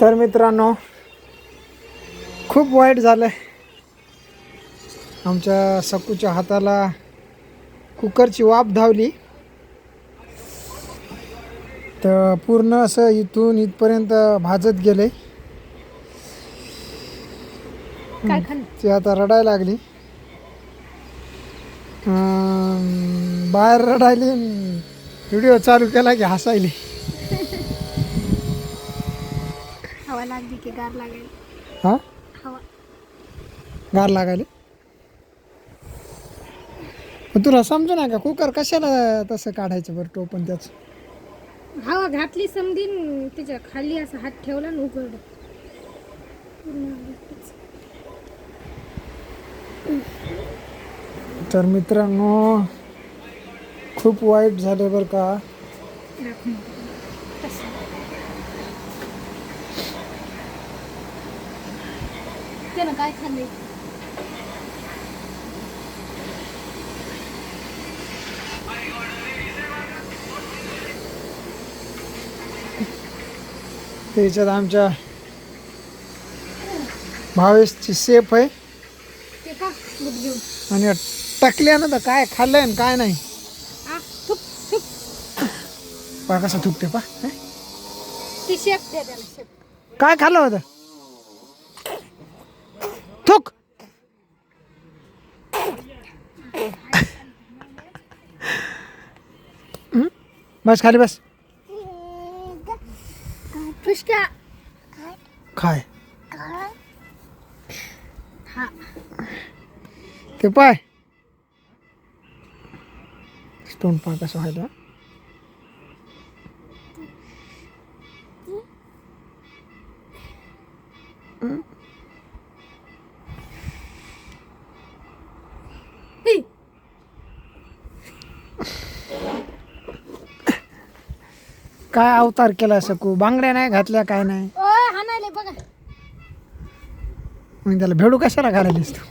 तर मित्रांनो, खूप वाईट झालं आहे. आमच्या सकूच्या हाताला कुकरची वाफ धावली, तर पूर्ण असं इथून इथपर्यंत भाजत गेले. ती आता रडायला लागली. बाहेर रडायली, व्हिडिओ चालू केला की हसायली. हवा लागली की गार लागेल. हां, हवा गार लागायली. पण तुला समजू ना का कुकर कशाला तसं काढायचं बरं टोपण त्याच. हवा घातली समजीन त्याच्या खाली असा हात ठेवला आणि उघडलं. तर मित्रांनो, खूप वाईट झाले बरं का. त्यानं काय खाल्ले? त्याच्यात आमच्या भावेशची सेफ आहे. ते का दूध घेऊन आणि टाकल्यानं तर काय खाल्लंय आणि काय नाही. थुक थुक पा कसं थुकते पा. ती शेप दे त्याला शेप. काय खाल्लं होतं? थुक. बस खाली बस. फुसका खाय हा. ते पाय स्टोन पा कसं व्हायला. काय अवतार केला सकू. बांगड्या नाही घातल्या, काय नाही. ओ हाणाले बघा. मग त्याला भेडू कशाला घालायलीस तू.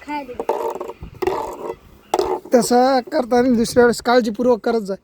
खायले तसं करताना दुसऱ्या वेळेस काळजीपूर्वक करत जा.